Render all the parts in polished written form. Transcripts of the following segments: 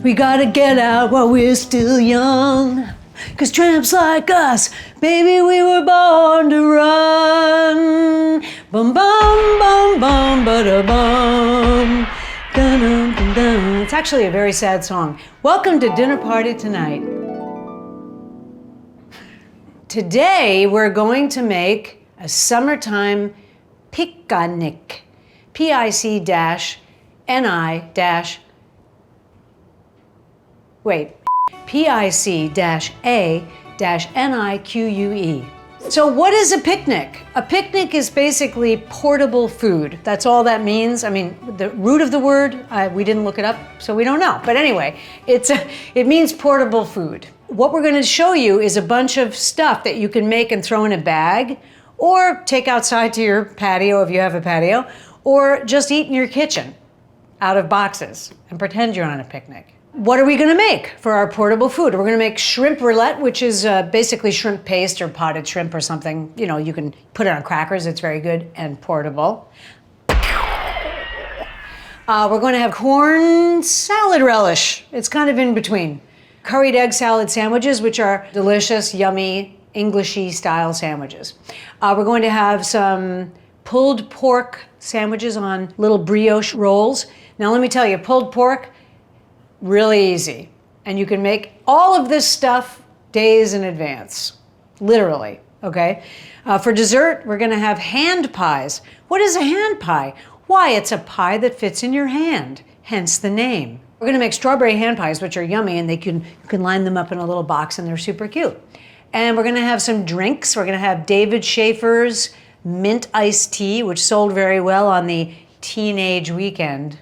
We gotta get out while we're still young. 'Cause tramps like us, baby, we were born to run. Bum bum bum bum ba bum. Dun, dun, dun, dun. It's actually a very sad song. Welcome to Dinner Party Tonight. Today we're going to make a summertime picnic. P-I-C-A-NIQUE. So what is a picnic? A picnic is basically portable food. That's all that means. I mean, the root of the word, we didn't look it up, so we don't know. But anyway, it means portable food. What we're gonna show you is a bunch of stuff that you can make and throw in a bag, or take outside to your patio if you have a patio, or just eat in your kitchen out of boxes and pretend you're on a picnic. What are we gonna make for our portable food? We're gonna make shrimp rillette, which is basically shrimp paste or potted shrimp or something. You know, you can put it on crackers, it's very good and portable. We're gonna have corn salad relish. It's kind of in between. Curried egg salad sandwiches, which are delicious, yummy, Englishy style sandwiches. We're going to have some pulled pork sandwiches on little brioche rolls. Now let me tell you, pulled pork, really easy. And you can make all of this stuff days in advance, literally, okay? For dessert, we're gonna have hand pies. What is a hand pie? Why, it's a pie that fits in your hand, hence the name. We're gonna make strawberry hand pies, which are yummy, and you can line them up in a little box and they're super cute. And we're gonna have some drinks. We're gonna have David Schaefer's mint iced tea, which sold very well on the teenage weekend.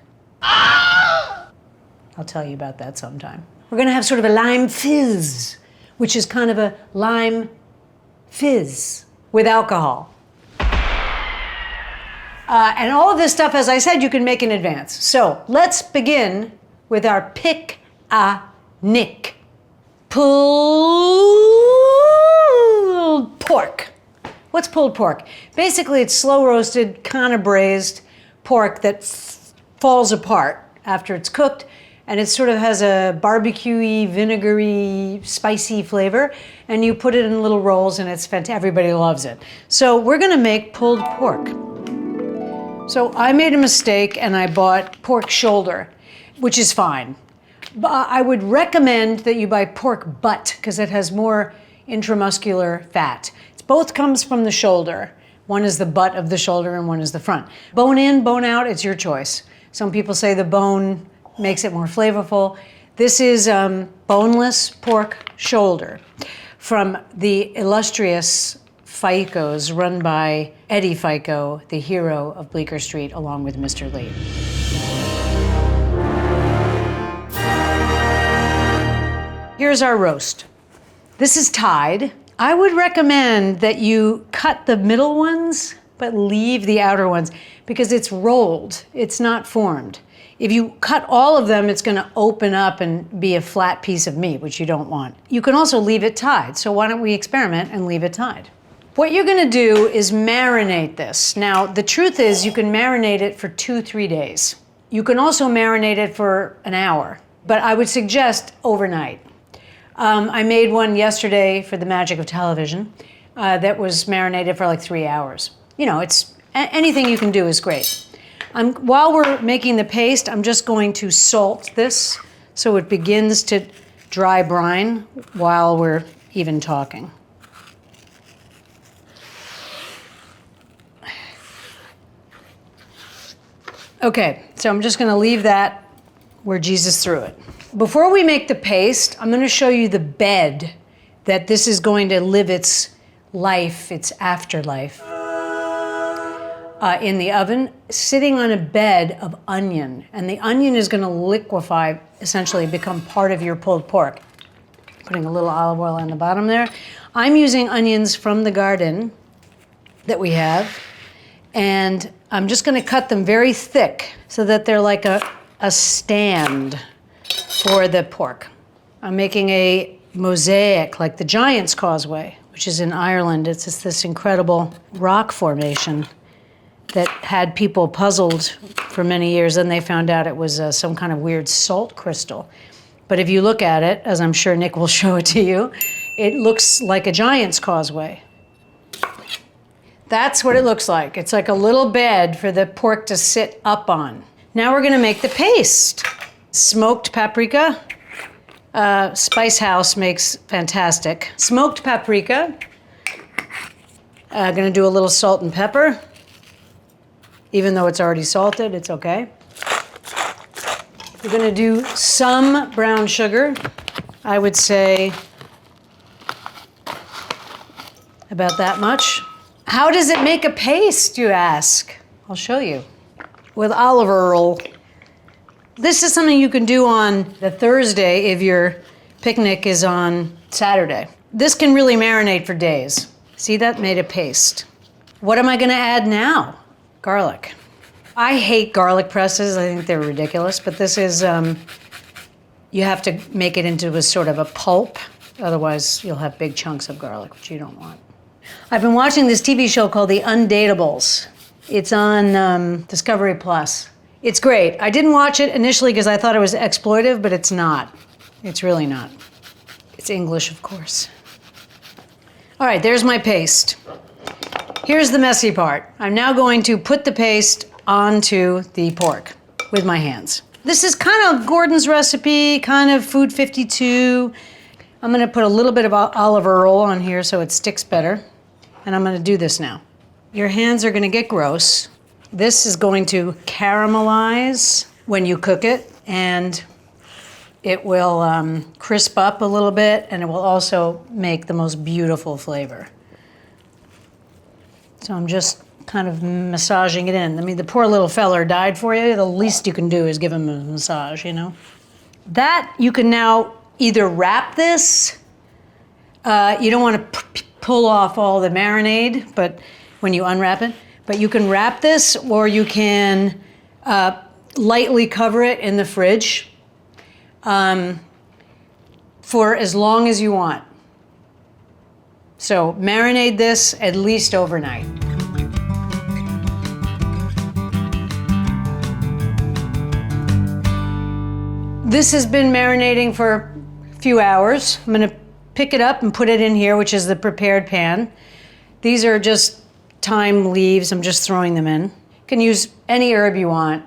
I'll tell you about that sometime. We're gonna have sort of a lime fizz, which is kind of a lime fizz with alcohol. And all of this stuff, as I said, you can make in advance. So let's begin with our pick-a-nick. Pulled pork. What's pulled pork? Basically, it's slow roasted, kind of braised pork that falls apart after it's cooked, and it sort of has a barbecue-y, vinegary, spicy flavor, and you put it in little rolls and it's fantastic. Everybody loves it. So we're gonna make pulled pork. So I made a mistake and I bought pork shoulder, which is fine. I would recommend that you buy pork butt because it has more intramuscular fat. Both comes from the shoulder. One is the butt of the shoulder and one is the front. Bone in, bone out, it's your choice. Some people say the bone makes it more flavorful. This is boneless pork shoulder from the illustrious Ficos run by Eddie Fico, the hero of Bleecker Street, along with Mr. Lee. Here's our roast. This is tied. I would recommend that you cut the middle ones, but leave the outer ones, because it's rolled, it's not formed. If you cut all of them, it's gonna open up and be a flat piece of meat, which you don't want. You can also leave it tied, so why don't we experiment and leave it tied? What you're gonna do is marinate this. Now, the truth is you can marinate it for 2-3 days. You can also marinate it for an hour, but I would suggest overnight. I made one yesterday for the magic of television that was marinated for like 3 hours. You know, anything you can do is great. While we're making the paste, I'm just going to salt this so it begins to dry brine while we're even talking. Okay, so I'm just gonna leave that where Jesus threw it. Before we make the paste, I'm gonna show you the bed that this is going to live its life, its afterlife, in the oven, sitting on a bed of onion. And the onion is gonna liquefy, essentially become part of your pulled pork. Putting a little olive oil on the bottom there. I'm using onions from the garden that we have, and I'm just gonna cut them very thick so that they're like a stand for the pork. I'm making a mosaic like the Giant's Causeway, which is in Ireland. It's just this incredible rock formation that had people puzzled for many years, and they found out it was some kind of weird salt crystal. But if you look at it, as I'm sure Nick will show it to you, it looks like a giant's causeway. That's what it looks like. It's like a little bed for the pork to sit up on. Now we're gonna make the paste. Smoked paprika. Spice House makes fantastic. Smoked paprika. Gonna do a little salt and pepper. Even though it's already salted, it's okay. We're gonna do some brown sugar. I would say about that much. How does it make a paste, you ask? I'll show you. With olive oil. This is something you can do on the Thursday if your picnic is on Saturday. This can really marinate for days. See, that made a paste. What am I gonna add now? Garlic. I hate garlic presses. I think they're ridiculous, but this is, you have to make it into a sort of a pulp. Otherwise, you'll have big chunks of garlic, which you don't want. I've been watching this TV show called The Undateables. It's on Discovery Plus. It's great. I didn't watch it initially because I thought it was exploitive, but it's not. It's really not. It's English, of course. All right, there's my paste. Here's the messy part. I'm now going to put the paste onto the pork with my hands. This is kind of Gordon's recipe, kind of Food 52. I'm gonna put a little bit of olive oil on here so it sticks better. And I'm gonna do this now. Your hands are gonna get gross. This is going to caramelize when you cook it, and it will crisp up a little bit, and it will also make the most beautiful flavor. So I'm just kind of massaging it in. I mean, the poor little feller died for you. The least you can do is give him a massage, you know? That, you can now either wrap this. You don't want to pull off all the marinade, but when you unwrap it. But you can wrap this, or you can lightly cover it in the fridge for as long as you want. So marinate this at least overnight. This has been marinating for a few hours. I'm gonna pick it up and put it in here, which is the prepared pan. These are just thyme leaves. I'm just throwing them in. You can use any herb you want.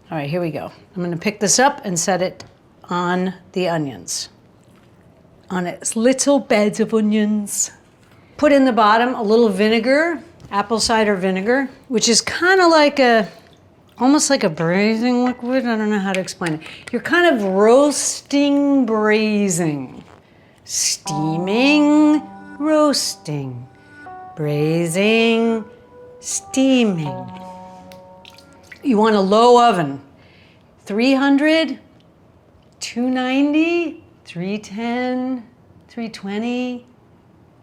All right, here we go. I'm gonna pick this up and set it on the onions. On its little beds of onions. Put in the bottom a little vinegar, apple cider vinegar, which is kind of like almost like a braising liquid. I don't know how to explain it. You're kind of roasting, braising. Steaming, roasting. Braising, steaming. You want a low oven. 300, 290, 310, 320.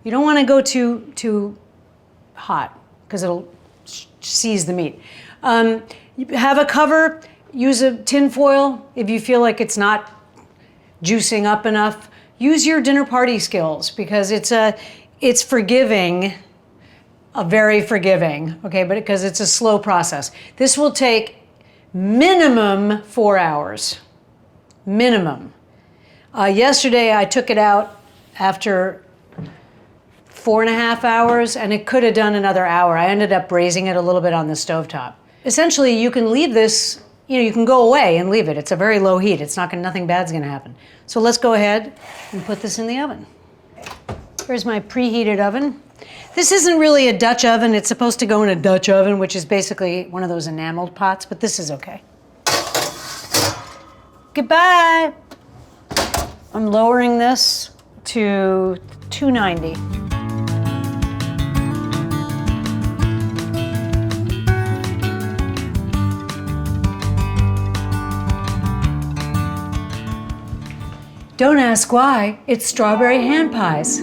You don't want to go too hot because it'll seize the meat. You have a cover, use a tin foil if you feel like it's not juicing up enough. Use your dinner party skills because it's forgiving, very forgiving, okay, but because it's a slow process. This will take minimum 4 hours, minimum. Yesterday I took it out after 4.5 hours, and it could have done another hour. I ended up braising it a little bit on the stovetop. Essentially, you can leave this, you can go away and leave it. It's a very low heat. Nothing bad's gonna happen. So let's go ahead and put this in the oven. Here's my preheated oven. This isn't really a Dutch oven. It's supposed to go in a Dutch oven, which is basically one of those enameled pots, but this is okay. Goodbye. I'm lowering this to 290. Don't ask why, it's strawberry hand pies.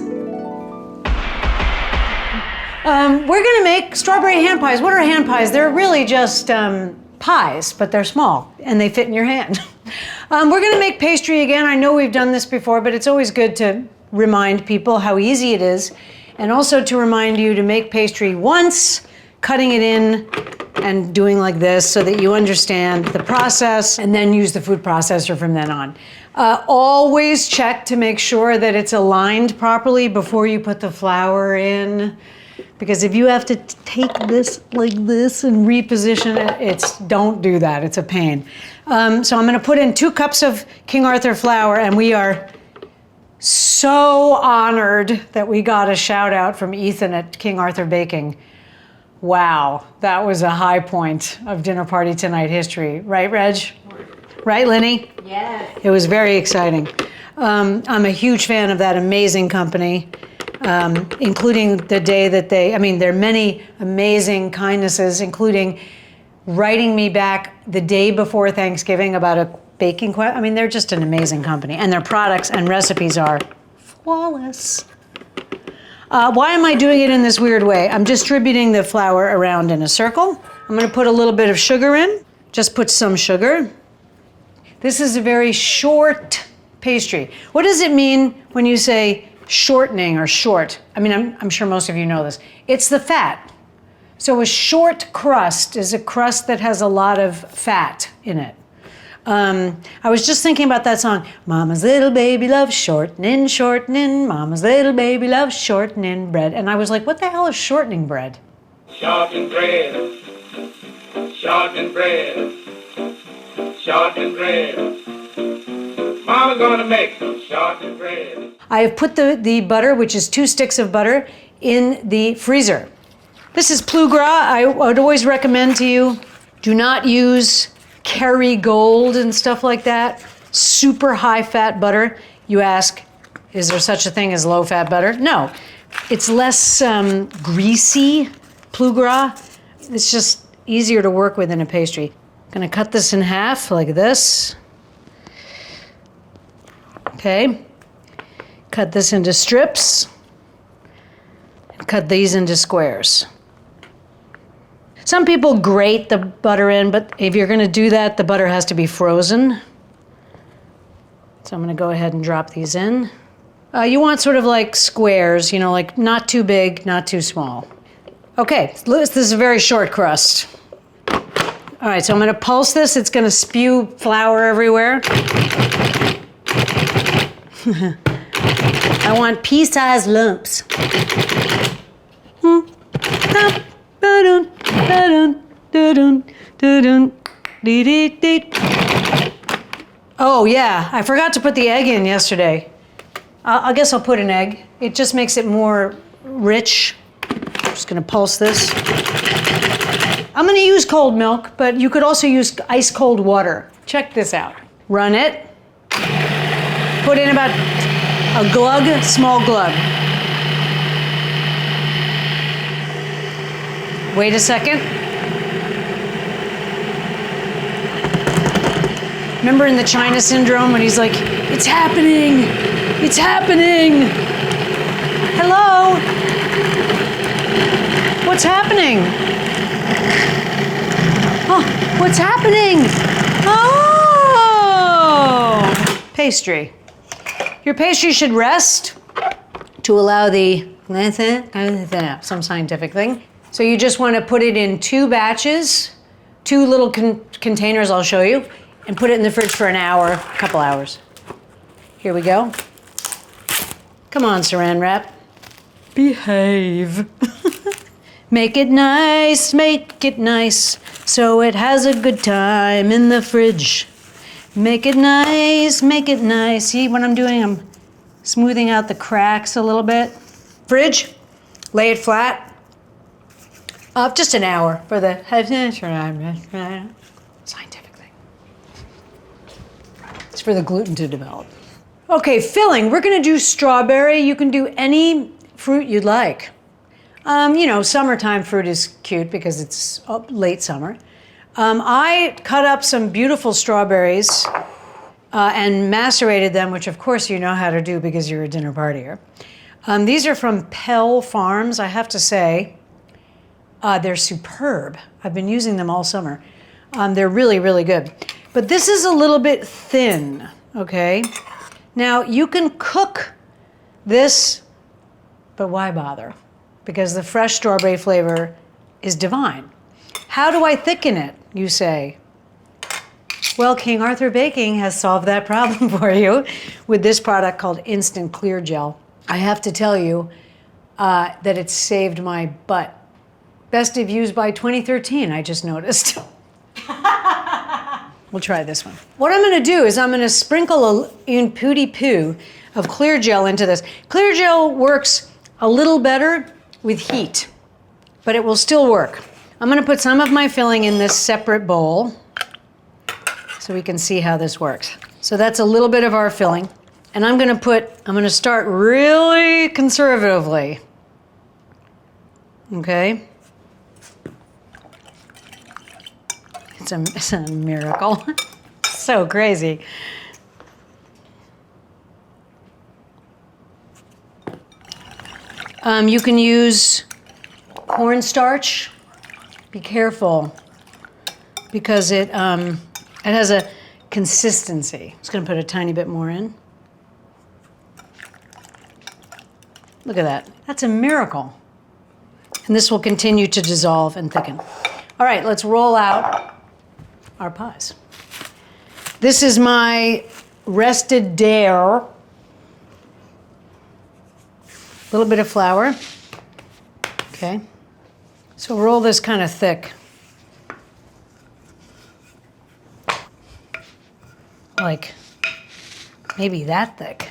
We're gonna make strawberry hand pies. What are hand pies? They're really just pies, but they're small and they fit in your hand. We're gonna make pastry again. I know we've done this before, but it's always good to remind people how easy it is, and also to remind you to make pastry once, cutting it in and doing like this so that you understand the process, and then use the food processor from then on. Always check to make sure that it's aligned properly before you put the flour in, because if you have to take this like this and reposition it, don't do that, it's a pain. So I'm gonna put in 2 cups of King Arthur flour, and we are so honored that we got a shout out from Ethan at King Arthur Baking. Wow, that was a high point of Dinner Party Tonight history. Right, Reg? Right, Linny? Yes. It was very exciting. I'm a huge fan of that amazing company, including the day that there are many amazing kindnesses, including writing me back the day before Thanksgiving about a baking question. They're just an amazing company, and their products and recipes are flawless. Why am I doing it in this weird way? I'm distributing the flour around in a circle. I'm going to put a little bit of sugar in. Just put some sugar. This is a very short pastry. What does it mean when you say shortening or short? I'm sure most of you know this. It's the fat. So a short crust is a crust that has a lot of fat in it. I was just thinking about that song, Mama's little baby loves shortening, shortening, Mama's little baby loves shortening bread. And I was like, what the hell is shortening bread? Shortening bread, shortening bread, shortening bread. Mama's gonna make some shortening bread. I have put the butter, which is 2 sticks of butter, in the freezer. This is Plus Gras. I would always recommend to you, do not use Kerrygold and stuff like that. Super high fat butter. You ask, is there such a thing as low fat butter? No. It's less greasy, Plus Gras. It's just easier to work with in a pastry. I'm gonna cut this in half like this. Okay. Cut this into strips. Cut these into squares. Some people grate the butter in, but if you're gonna do that, the butter has to be frozen. So I'm gonna go ahead and drop these in. You want sort of like squares, like not too big, not too small. Okay, this is a very short crust. All right, so I'm gonna pulse this. It's gonna spew flour everywhere. I want pea-sized lumps. Oh yeah, I forgot to put the egg in yesterday. I guess I'll put an egg. It just makes it more rich. I'm just gonna pulse this. I'm gonna use cold milk, but you could also use ice cold water. Check this out. Run it. Put in about a glug, small glug. Wait a second. Remember in the China syndrome when he's like, it's happening, it's happening. Hello? What's happening? Oh, what's happening? Oh! Pastry. Your pastry should rest to allow the, some scientific thing. So you just want to put it in 2 batches, 2 little containers I'll show you, and put it in the fridge for an hour, a couple hours. Here we go. Come on, Saran Wrap. Behave. Make it nice, so it has a good time in the fridge. Make it nice. See what I'm doing? I'm smoothing out the cracks a little bit. Fridge, lay it flat. Just an hour for the scientific thing. It's for the gluten to develop. Okay, filling. We're gonna do strawberry. You can do any fruit you'd like. Summertime fruit is cute because it's late summer. I cut up some beautiful strawberries and macerated them, which of course you know how to do because you're a dinner partier. These are from Pell Farms, I have to say. They're superb. I've been using them all summer. They're really, really good. But this is a little bit thin, okay? Now, you can cook this, but why bother? Because the fresh strawberry flavor is divine. How do I thicken it, you say? Well, King Arthur Baking has solved that problem for you with this product called Instant Clear Gel. I have to tell you that it's saved my butt. Best of used by 2013, I just noticed. We'll try this one. What I'm gonna do is I'm gonna sprinkle un pooty poo of clear gel into this. Clear gel works a little better with heat, but it will still work. I'm gonna put some of my filling in this separate bowl so we can see how this works. So that's a little bit of our filling. And I'm gonna start really conservatively. Okay? It's a miracle. So crazy. You can use cornstarch. Be careful because it has a consistency. I'm just gonna put a tiny bit more in. Look at that. That's a miracle. And this will continue to dissolve and thicken. All right, let's roll out our pies. This is my rested dare. A little bit of flour. Okay. So roll this kind of thick. Like maybe that thick.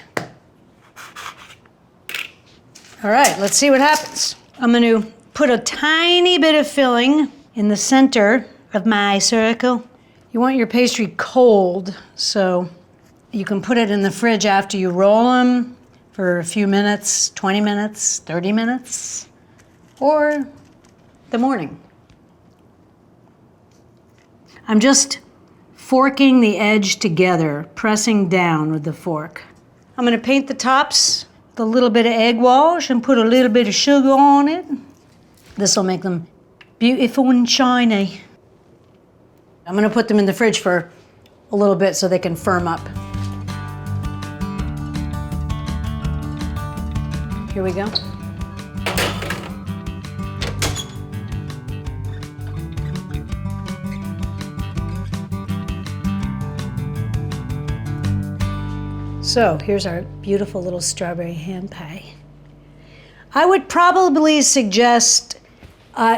All right, let's see what happens. I'm going to put a tiny bit of filling in the center of my circle. You want your pastry cold, so you can put it in the fridge after you roll them for a few minutes, 20 minutes, 30 minutes, or the morning. I'm just forking the edge together, pressing down with the fork. I'm going to paint the tops with a little bit of egg wash and put a little bit of sugar on it. This will make them beautiful and shiny. I'm going to put them in the fridge for a little bit so they can firm up. Here we go. So here's our beautiful little strawberry hand pie. I would probably suggest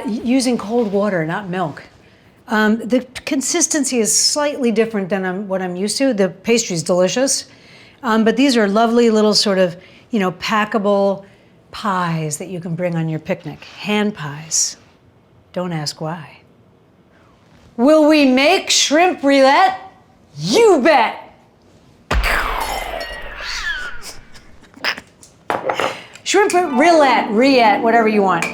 using cold water, not milk. The consistency is slightly different than what I'm used to. The pastry's delicious, but these are lovely little sort of, packable pies that you can bring on your picnic. Hand pies. Don't ask why. Will we make shrimp rillette? You bet! Shrimp rillette, whatever you want.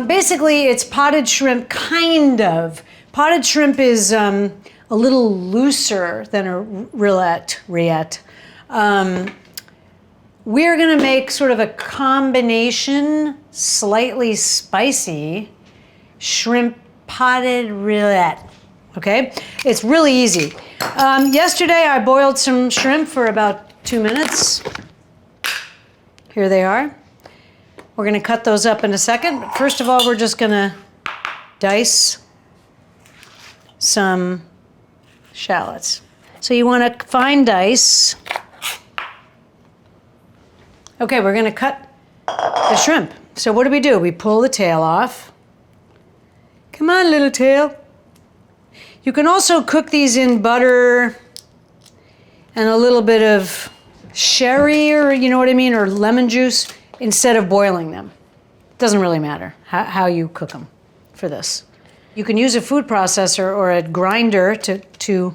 Basically, it's potted shrimp, kind of. Potted shrimp is a little looser than a rillette. We're gonna make sort of a combination, slightly spicy, shrimp potted rillette, okay? It's really easy. Yesterday, I boiled some shrimp for about 2 minutes. Here they are. We're gonna cut those up in a second. But first of all, we're just gonna dice some shallots. So you wanna fine dice. Okay, we're gonna cut the shrimp. So what do? We pull the tail off. Come on, little tail. You can also cook these in butter and a little bit of sherry, or you know what I mean, or lemon juice, instead of boiling them. It doesn't really matter how you cook them for this. You can use a food processor or a grinder to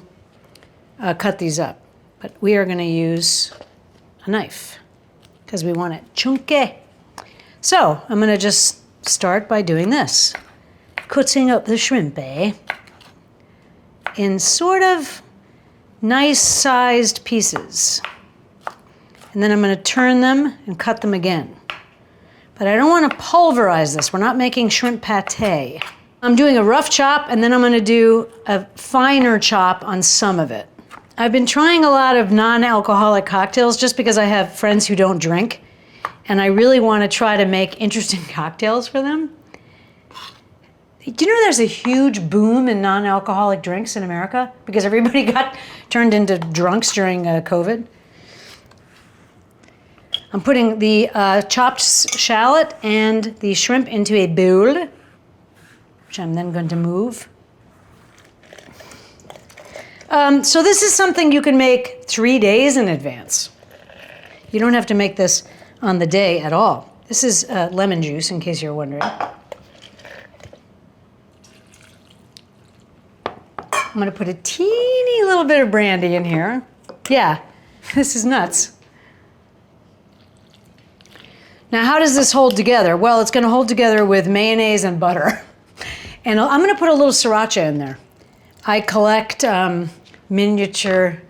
cut these up, but we are gonna use a knife because we want it chunky. So I'm gonna just start by doing this. Cutting up the shrimp, in sort of nice-sized pieces. And then I'm gonna turn them and cut them again. But I don't wanna pulverize this. We're not making shrimp pate. I'm doing a rough chop, and then I'm gonna do a finer chop on some of it. I've been trying a lot of non-alcoholic cocktails just because I have friends who don't drink, and I really wanna try to make interesting cocktails for them. Do you know there's a huge boom in non-alcoholic drinks in America? Because everybody got turned into drunks during COVID. I'm putting the chopped shallot and the shrimp into a bowl, which I'm then going to move. So this is something you can make 3 days in advance. You don't have to make this on the day at all. This is lemon juice, in case you're wondering. I'm going to put a teeny little bit of brandy in here. Yeah, this is nuts. Now, how does this hold together? Well, it's going to hold together with mayonnaise and butter. And I'm going to put a little sriracha in there. I collect miniature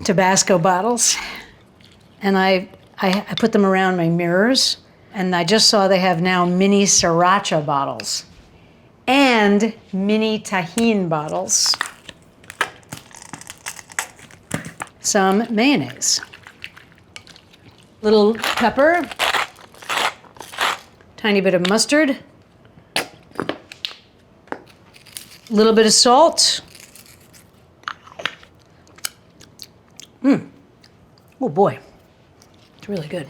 Tabasco bottles, and I put them around my mirrors, and I just saw they have now mini sriracha bottles and mini tahini bottles. Some mayonnaise. Little pepper, tiny bit of mustard, little bit of salt. Oh boy, it's really good.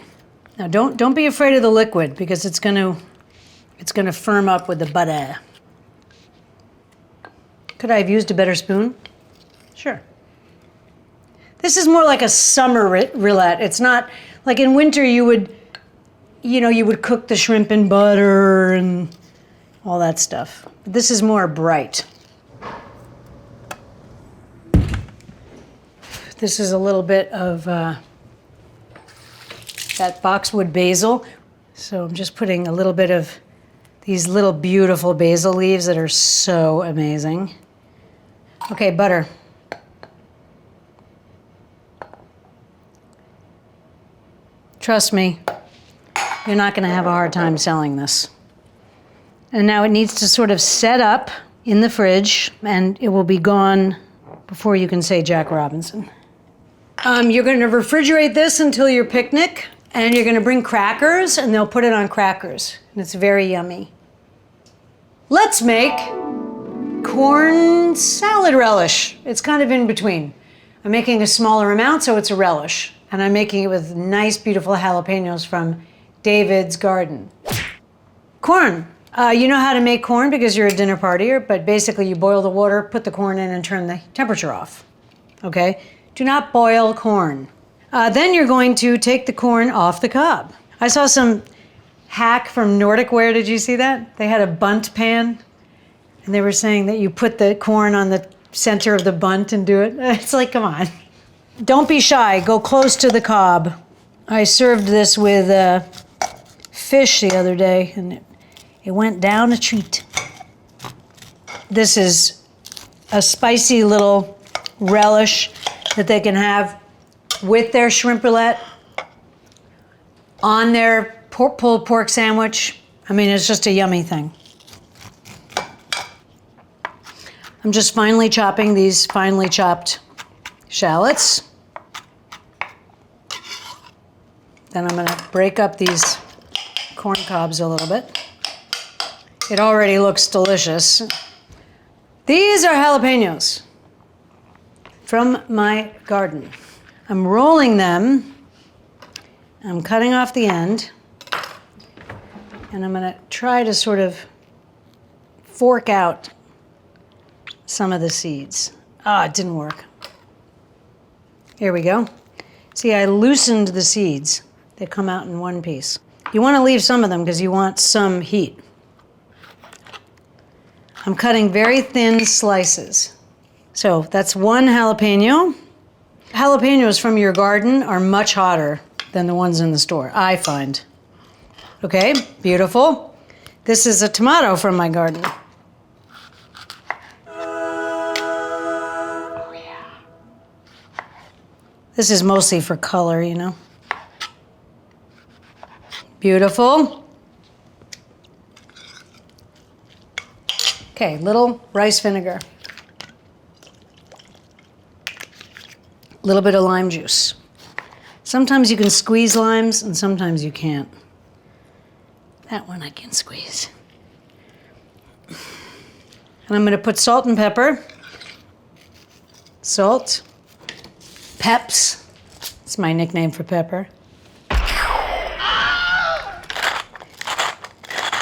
Now don't be afraid of the liquid because it's gonna firm up with the butter. Could I have used a better spoon? Sure. This is more like a summer rillette. It's not like in winter you would cook the shrimp in butter and all that stuff. This is more bright. This is a little bit of that boxwood basil. So I'm just putting a little bit of these little beautiful basil leaves that are so amazing. Okay, butter. Trust me, you're not going to have a hard time selling this. And now it needs to sort of set up in the fridge, and it will be gone before you can say Jack Robinson. You're going to refrigerate this until your picnic, and you're going to bring crackers, and they'll put it on crackers. And it's very yummy. Let's make corn salad relish. It's kind of in between. I'm making a smaller amount, so it's a relish. And I'm making it with nice, beautiful jalapenos from David's garden. Corn. You know how to make corn because you're a dinner partier, but basically you boil the water, put the corn in, and turn the temperature off. Okay? Do not boil corn. Then you're going to take the corn off the cob. I saw some hack from Nordic Ware. Did you see that? They had a bunt pan, and they were saying that you put the corn on the center of the bunt and do it. It's like, come on. Don't be shy. Go close to the cob. I served this with fish the other day, and it went down a treat. This is a spicy little relish that they can have with their shrimp roulette, on their pulled pork sandwich. I mean, it's just a yummy thing. I'm just finely chopping these finely chopped shallots. Then I'm going to break up these corn cobs a little bit. It already looks delicious. These are jalapenos from my garden. I'm rolling them. I'm cutting off the end. And I'm going to try to sort of fork out some of the seeds. Ah, it didn't work. Here we go. See, I loosened the seeds. They come out in one piece. You want to leave some of them because you want some heat. I'm cutting very thin slices. So that's one jalapeno. Jalapenos from your garden are much hotter than the ones in the store, I find. Okay, beautiful. This is a tomato from my garden. Oh yeah. This is mostly for color, you know. Beautiful. Okay, little rice vinegar. A little bit of lime juice. Sometimes you can squeeze limes and sometimes you can't. That one I can squeeze. And I'm going to put salt and pepper. Salt. Peps. It's my nickname for pepper.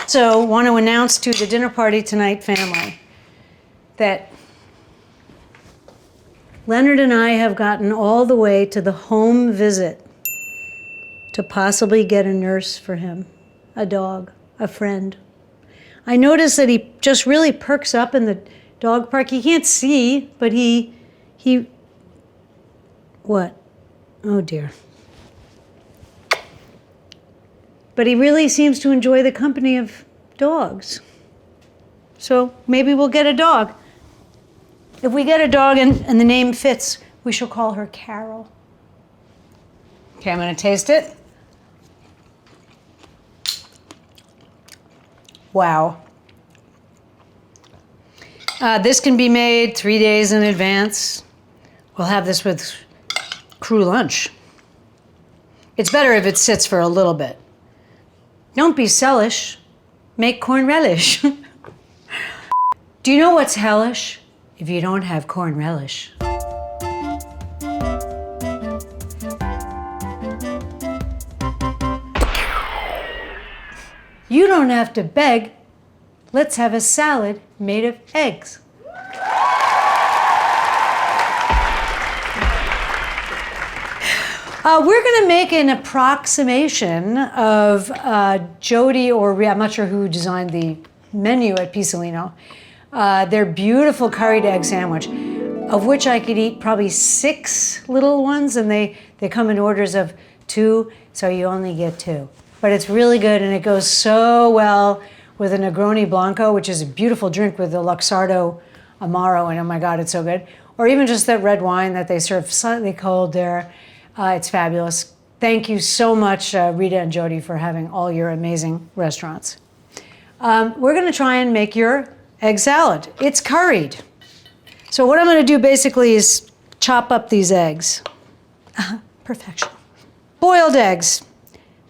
So, want to announce to the dinner party tonight family that Leonard and I have gotten all the way to the home visit to possibly get a nurse for him, a dog, a friend. I noticed that he just really perks up in the dog park. He can't see, but he, what? Oh dear. But he really seems to enjoy the company of dogs. So maybe we'll get a dog. If we get a dog and the name fits, we shall call her Carol. Okay, I'm going to taste it. Wow. This can be made 3 days in advance. We'll have this with crew lunch. It's better if it sits for a little bit. Don't be selfish. Make corn relish. Do you know what's hellish? If you don't have corn relish. You don't have to beg. Let's have a salad made of eggs. We're going to make an approximation of Jody or I'm not sure who designed the menu at Pisolino. Their beautiful curried egg sandwich, of which I could eat probably 6 little ones, and they come in orders of 2, so you only get 2. But it's really good, and it goes so well with a Negroni Blanco, which is a beautiful drink with the Luxardo Amaro, and oh my God, it's so good. Or even just that red wine that they serve slightly cold there. It's fabulous. Thank you so much, Rita and Jody, for having all your amazing restaurants. We're going to try and make your egg salad. It's curried. So what I'm going to do basically is chop up these eggs. Perfection. Boiled eggs.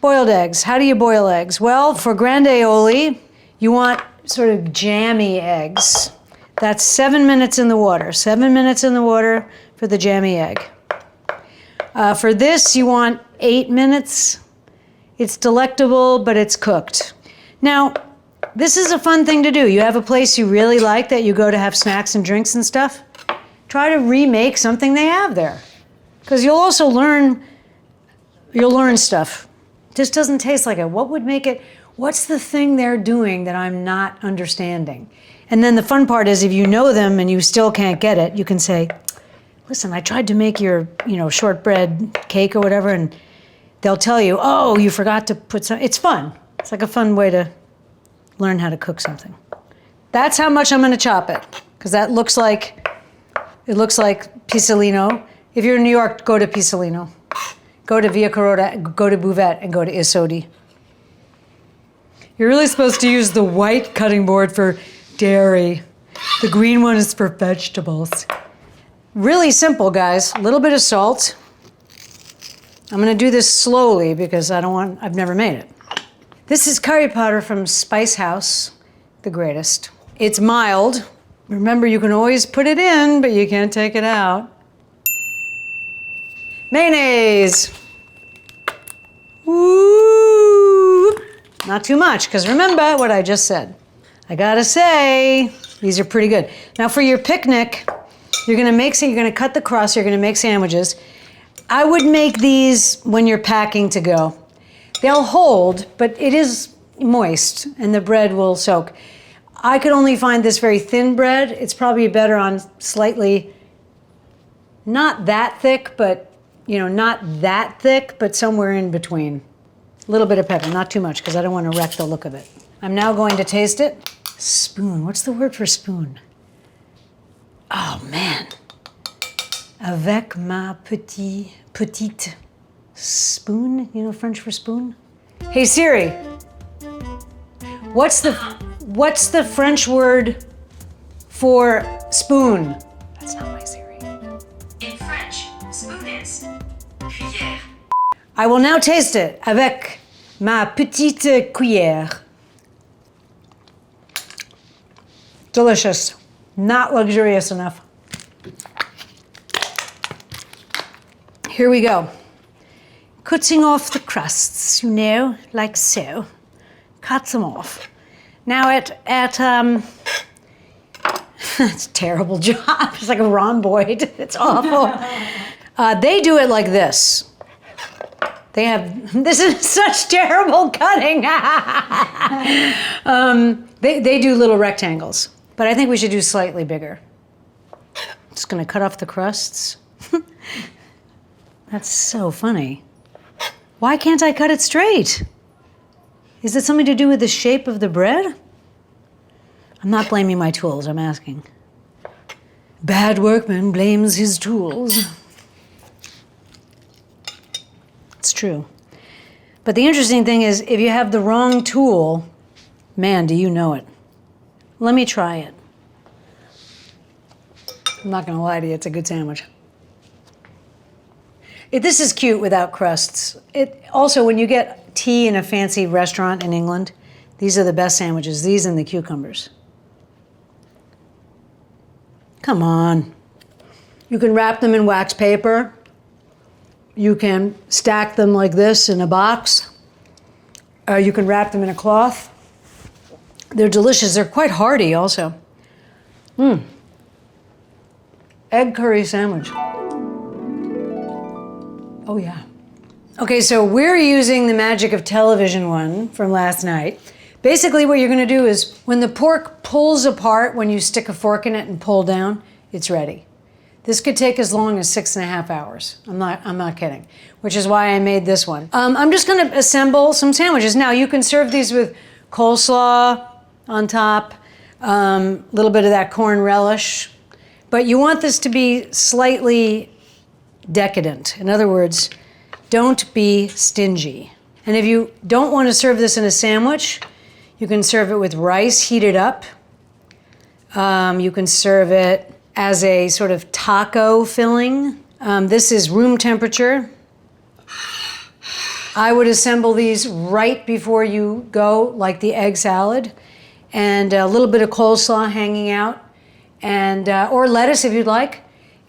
Boiled eggs. How do you boil eggs? Well, for grande aioli, you want sort of jammy eggs. That's 7 minutes in the water. 7 minutes in the water for the jammy egg. For this, you want 8 minutes. It's delectable, but it's cooked. Now, this is a fun thing to do. You have a place you really like that you go to have snacks and drinks and stuff. Try to remake something they have there. Because you'll also learn stuff. This doesn't taste like it. What would make it? What's the thing they're doing that I'm not understanding? And then the fun part is if you know them and you still can't get it, you can say, listen, I tried to make your, shortbread cake or whatever, and they'll tell you, oh, you forgot to put some. It's fun. It's like a fun way to learn how to cook something. That's how much I'm going to chop it, because that looks like Pisolino. If you're in New York, go to Pisolino. Go to Via Carota, go to Buvette, and go to Isodi. You're really supposed to use the white cutting board for dairy. The green one is for vegetables. Really simple, guys. A little bit of salt. I'm going to do this slowly because I've never made it. This is curry powder from Spice House, the greatest. It's mild. Remember, you can always put it in, but you can't take it out. Mayonnaise. Woo! Not too much, because remember what I just said. I gotta say, these are pretty good. Now for your picnic, you're gonna cut the crust, you're gonna make sandwiches. I would make these when you're packing to go. They'll hold, but it is moist, and the bread will soak. I could only find this very thin bread. It's probably better on slightly, not that thick, but not that thick, but somewhere in between. A little bit of pepper, not too much, because I don't want to wreck the look of it. I'm now going to taste it. Spoon, what's the word for spoon? Oh man. Avec ma petite spoon, French for spoon? Hey Siri, what's the French word for spoon? That's not my Siri. In French, spoon is cuillère. I will now taste it avec ma petite cuillère. Delicious. Not luxurious enough. Here we go. Cutting off the crusts, you know, like so. Cut them off. Now it's a terrible job. It's like a rhomboid. It's awful. They do it like this. This is such terrible cutting. They do little rectangles, but I think we should do slightly bigger. Just gonna cut off the crusts. That's so funny. Why can't I cut it straight? Is it something to do with the shape of the bread? I'm not blaming my tools, I'm asking. Bad workman blames his tools. It's true. But the interesting thing is, if you have the wrong tool, man, do you know it. Let me try it. I'm not gonna lie to you, it's a good sandwich. This is cute without crusts. Also, when you get tea in a fancy restaurant in England, these are the best sandwiches, these and the cucumbers. Come on. You can wrap them in wax paper. You can stack them like this in a box. You can wrap them in a cloth. They're delicious. They're quite hearty also. Egg curry sandwich. Oh yeah. Okay, so we're using the magic of television one from last night. Basically what you're gonna do is when the pork pulls apart, when you stick a fork in it and pull down, it's ready. This could take as long as 6.5 hours. I'm not kidding, which is why I made this one. I'm just gonna assemble some sandwiches. Now you can serve these with coleslaw on top, a little bit of that corn relish, but you want this to be slightly decadent. In other words, don't be stingy. And if you don't want to serve this in a sandwich, you can serve it with rice heated up. You can serve it as a sort of taco filling. This is room temperature. I would assemble these right before you go, like the egg salad, and a little bit of coleslaw hanging out, and or lettuce if you'd like.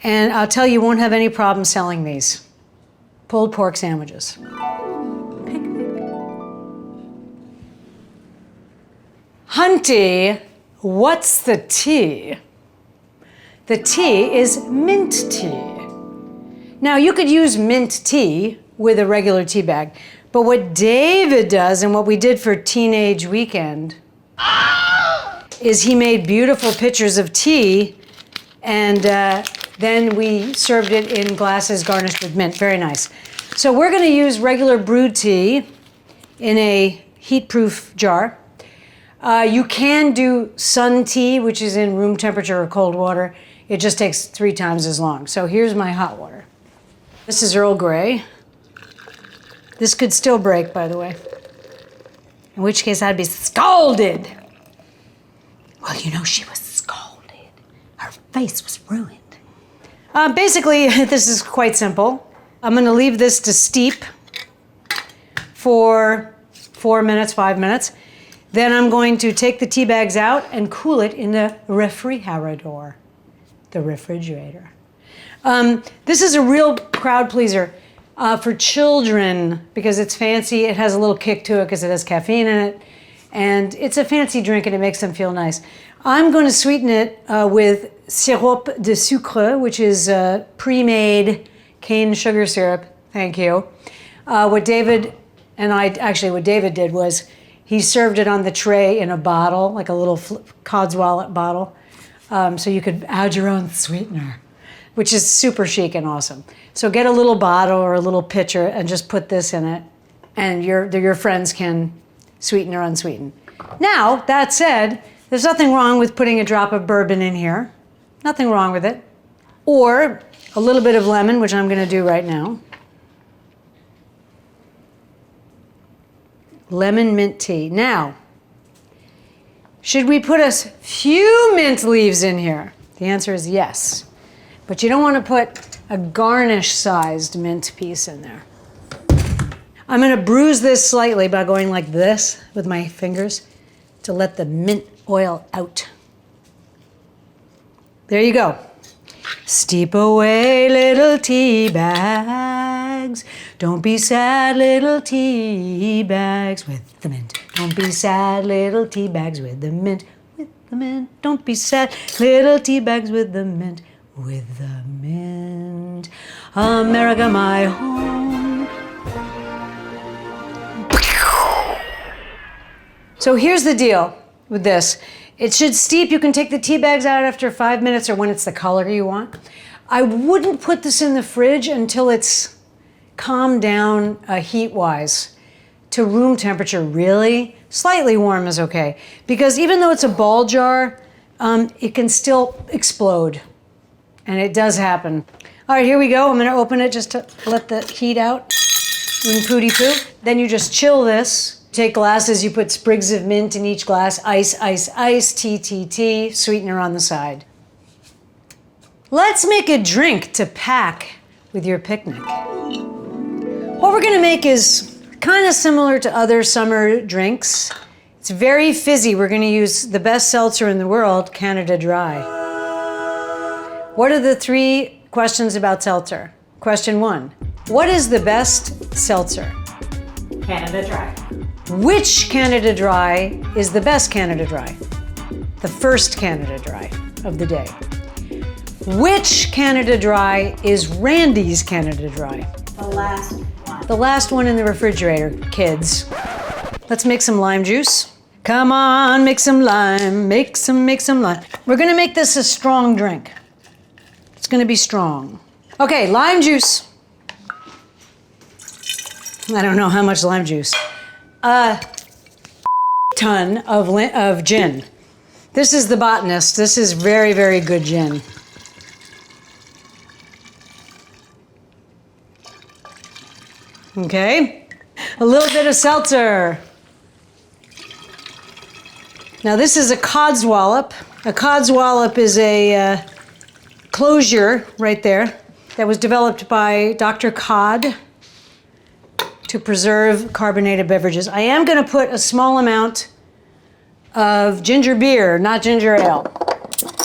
And I'll tell you, you won't have any problem selling these. Pulled pork sandwiches. Hunty, what's the tea? The tea is mint tea. Now you could use mint tea with a regular tea bag, but what David does and what we did for Teenage Weekend is he made beautiful pitchers of tea, and then we served it in glasses garnished with mint. Very nice. So we're going to use regular brewed tea in a heat-proof jar. You can do sun tea, which is in room temperature or cold water. It just takes 3 times as long. So here's my hot water. This is Earl Grey. This could still break, by the way. In which case I'd be scalded. Well, you know, she was scalded. Her face was ruined. Basically, this is quite simple. I'm gonna leave this to steep for 4 minutes, 5 minutes. Then I'm going to take the tea bags out and cool it in the refrigerator, the refrigerator. This is a real crowd pleaser for children because it's fancy. It has a little kick to it because it has caffeine in it. And it's a fancy drink and it makes them feel nice. I'm going to sweeten it with sirop de sucre, which is pre-made cane sugar syrup. Thank you. What David did was he served it on the tray in a bottle, like a little Codswallop bottle. So you could add your own sweetener, which is super chic and awesome. So get a little bottle or a little pitcher and just put this in it, and your friends can sweeten or unsweeten. Now, that said, there's nothing wrong with putting a drop of bourbon in here. Nothing wrong with it. Or a little bit of lemon, which I'm gonna do right now. Lemon mint tea. Now, should we put a few mint leaves in here? The answer is yes. But you don't want to put a garnish-sized mint piece in there. I'm going to bruise this slightly by going like this with my fingers to let the mint oil out. There you go. Steep away, little tea bags. Don't be sad, little tea bags with the mint. Don't be sad, little tea bags with the mint. With the mint. Don't be sad, little tea bags with the mint. With the mint. America, my home. So here's the deal with this. It should steep. You can take the tea bags out after 5 minutes or when it's the color you want. I wouldn't put this in the fridge until it's calmed down heat-wise to room temperature, really. Slightly warm is okay. Because even though it's a ball jar, it can still explode. And it does happen. All right, here we go. I'm going to open it just to let the heat out. Pooty poo. Then you just chill this. Take glasses, you put sprigs of mint in each glass, ice, ice, ice, tea, tea, tea, sweetener on the side. Let's make a drink to pack with your picnic. What we're gonna make is kind of similar to other summer drinks. It's very fizzy. We're gonna use the best seltzer in the world, Canada Dry. What are the 3 questions about seltzer? Question 1, what is the best seltzer? Canada Dry. Which Canada Dry is the best Canada Dry? The first Canada Dry of the day. Which Canada Dry is Randy's Canada Dry? The last one. The last one in the refrigerator, kids. Let's make some lime juice. Come on, make some lime, make some lime. We're gonna make this a strong drink. It's gonna be strong. Okay, lime juice. I don't know how much lime juice. A ton of gin. This is the Botanist. This is very, very good gin. Okay, a little bit of seltzer. Now this is a codswallop. A codswallop is a closure right there that was developed by Dr. Cod to preserve carbonated beverages. I am going to put a small amount of ginger beer, not ginger ale.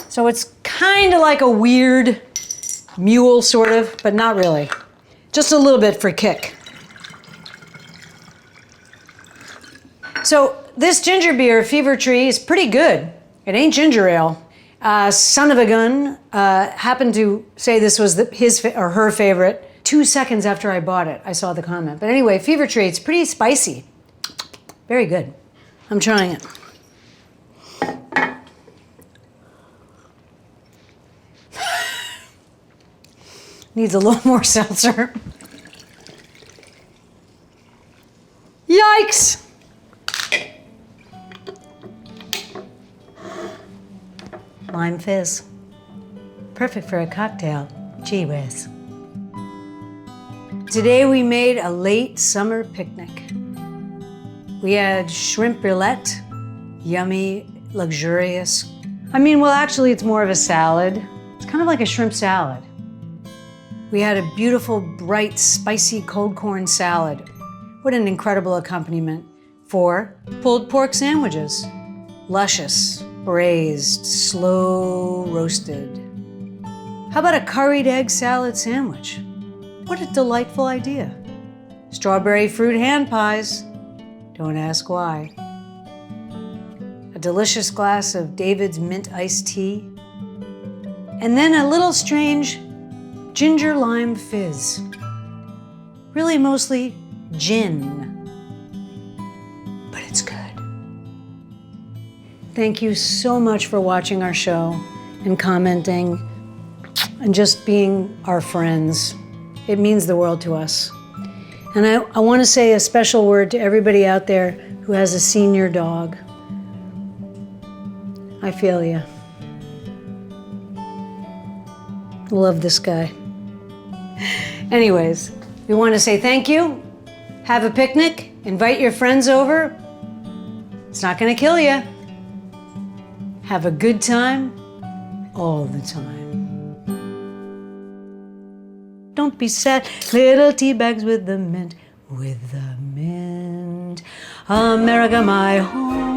So it's kind of like a weird mule, sort of, but not really. Just a little bit for kick. So this ginger beer, Fever Tree, is pretty good. It ain't ginger ale. Son of a gun happened to say this was his or her favorite. 2 seconds after I bought it, I saw the comment. But anyway, Fever Tree, it's pretty spicy. Very good. I'm trying it. Needs a little more seltzer. Yikes! Lime fizz. Perfect for a cocktail. Gee whiz. Today we made a late summer picnic. We had shrimp rillette, yummy, luxurious. I mean, well, actually it's more of a salad. It's kind of like a shrimp salad. We had a beautiful, bright, spicy cold corn salad. What an incredible accompaniment for pulled pork sandwiches. Luscious, braised, slow roasted. How about a curried egg salad sandwich? What a delightful idea. Strawberry fruit hand pies. Don't ask why. A delicious glass of David's mint iced tea. And then a little strange ginger lime fizz. Really mostly gin. But it's good. Thank you so much for watching our show and commenting and just being our friends. It means the world to us. And I want to say a special word to everybody out there who has a senior dog. I feel you. Love this guy. Anyways, we want to say thank you. Have a picnic. Invite your friends over. It's not going to kill you. Have a good time all the time. Don't be sad, little tea bags with the mint, with the mint. America, my home.